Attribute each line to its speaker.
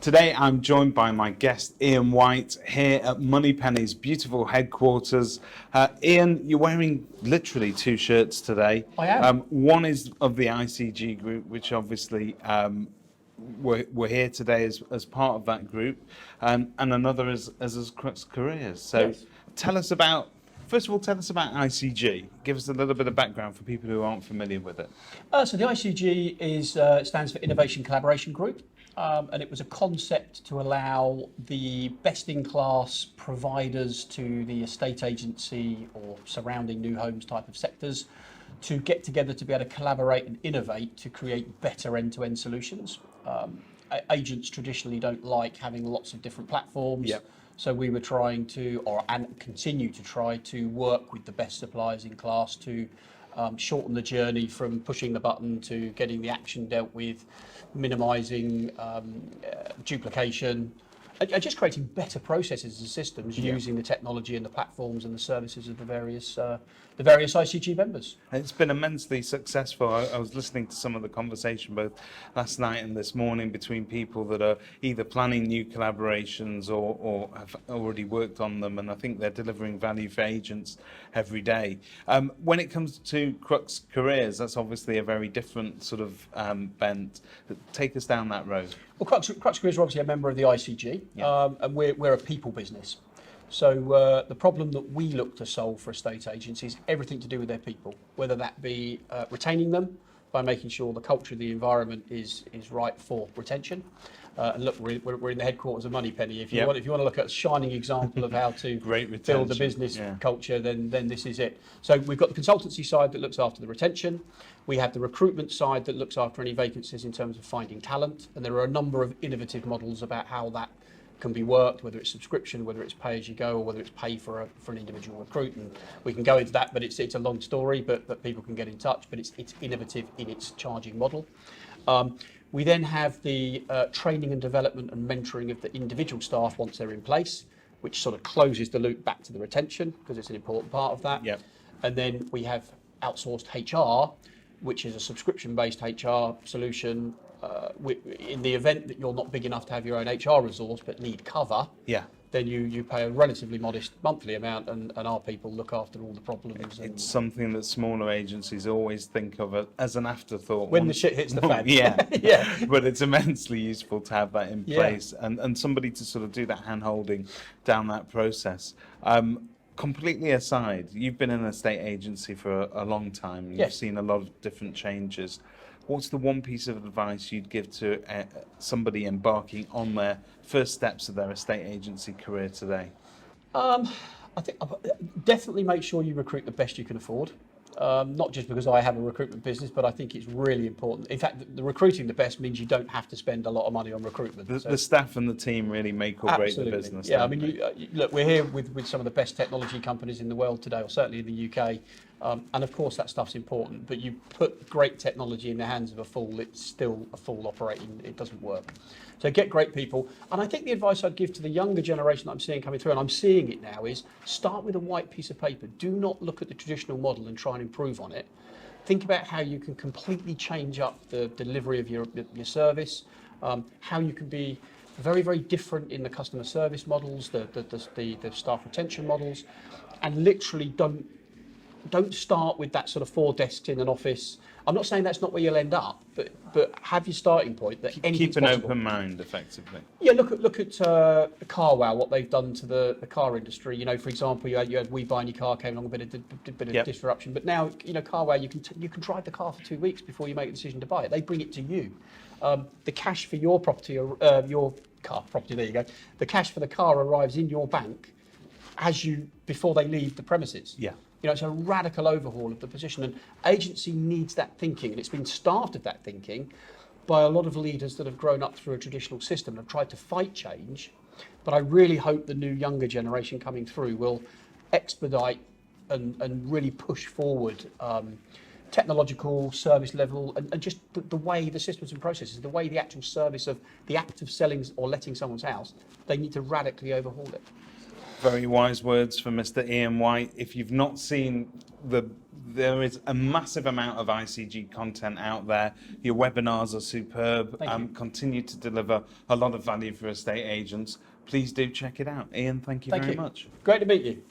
Speaker 1: Today I'm joined by my guest Iain White here at Moneypenny's beautiful headquarters. Iain, you're wearing literally two shirts today.
Speaker 2: I am.
Speaker 1: One is of the ICG group, which obviously we're here today as part of that group, and another is as Crux Careers. So
Speaker 2: Yes.
Speaker 1: First of all, tell us about ICG. Give us a little bit of background for people who aren't familiar with it.
Speaker 2: So the ICG stands for Innovation Collaboration Group, and it was a concept to allow the best-in-class providers to the estate agency or surrounding new homes type of sectors to get together to be able to collaborate and innovate to create better end-to-end solutions. Agents traditionally don't like having lots of different platforms.
Speaker 1: Yep.
Speaker 2: So we were trying to, and continue to try to work with the best suppliers in class to shorten the journey from pushing the button to getting the action dealt with, minimising duplication, and just creating better processes and systems using the technology and the platforms and the services of the various ICG members.
Speaker 1: It's been immensely successful. I was listening to some of the conversation both last night and this morning between people that are either planning new collaborations or have already worked on them, and I think they're delivering value for agents every day. When it comes to Crux Careers, that's obviously a very different sort of bent. Take us down that road.
Speaker 2: Well, Crux Careers are obviously a member of the ICG, and we're a people business. So the problem that we look to solve for estate agents is everything to do with their people, whether that be retaining them by making sure the culture of the environment is right for retention. And look, we're in the headquarters of Moneypenny. If you want to look at a shining example of how to build a business culture, then this is it. So we've got the consultancy side that looks after the retention. We have the recruitment side that looks after any vacancies in terms of finding talent. And there are a number of innovative models about how that can be worked, whether it's subscription, whether it's pay as you go, or whether it's pay for an individual recruit. And we can go into that, but it's a long story, but people can get in touch, but it's innovative in its charging model. We then have the training and development and mentoring of the individual staff once they're in place, which sort of closes the loop back to the retention because it's an important part of that.
Speaker 1: Yep.
Speaker 2: And then we have outsourced HR, which is a subscription-based HR solution. In the event that you're not big enough to have your own HR resource but need cover, then you pay a relatively modest monthly amount, and our people look after all the problems.
Speaker 1: It's something that smaller agencies always think of as an afterthought.
Speaker 2: When the shit hits the fan.
Speaker 1: Yeah. But it's immensely useful to have that in place and somebody to sort of do that hand-holding down that process. Completely aside, you've been in an estate agency for a long time. You've seen a lot of different changes. What's the one piece of advice you'd give to somebody embarking on their first steps of their estate agency career today?
Speaker 2: I think definitely make sure you recruit the best you can afford. Not just because I have a recruitment business, but I think it's really important. In fact, the recruiting the best means you don't have to spend a lot of money on recruitment.
Speaker 1: The staff and the team really make or break the business.
Speaker 2: Yeah, I mean, look, we're here with some of the best technology companies in the world today, or certainly in the UK. And of course, that stuff's important. But you put great technology in the hands of a fool, it's still a fool operating. It doesn't work. So get great people. And I think the advice I'd give to the younger generation that I'm seeing coming through, and I'm seeing it now, is start with a white piece of paper. Do not look at the traditional model and try and improve on it. Think about how you can completely change up the delivery of your service, how you can be very, very different in the customer service models, the staff retention models, and literally don't start with that sort of 4 desks in an office. I'm not saying that's not where you'll end up, but have your starting point that anything's
Speaker 1: keep an
Speaker 2: possible.
Speaker 1: open mind, effectively.
Speaker 2: Yeah, look at CarWow, what they've done to the car industry. You know, for example, you had We Buy Any Car came along, a bit of disruption, but now CarWow, you can drive the car for 2 weeks before you make a decision to buy it. They bring it to you. The cash for your property, your car property. There you go. The cash for the car arrives in your bank before they leave the premises.
Speaker 1: Yeah.
Speaker 2: It's a radical overhaul of the position, and agency needs that thinking, and it's been starved of that thinking by a lot of leaders that have grown up through a traditional system and have tried to fight change. But I really hope the new younger generation coming through will expedite and really push forward technological service level and just the way the systems and processes, the way the actual service of the act of selling or letting someone's house, they need to radically overhaul it.
Speaker 1: Very wise words from Mr. Iain White. If you've not seen the there is a massive amount of ICG content out there. Your webinars are superb.
Speaker 2: Thank you.
Speaker 1: Continue to deliver a lot of value for estate agents. Please do check it out. Ian, thank you very much.
Speaker 2: Great to meet you.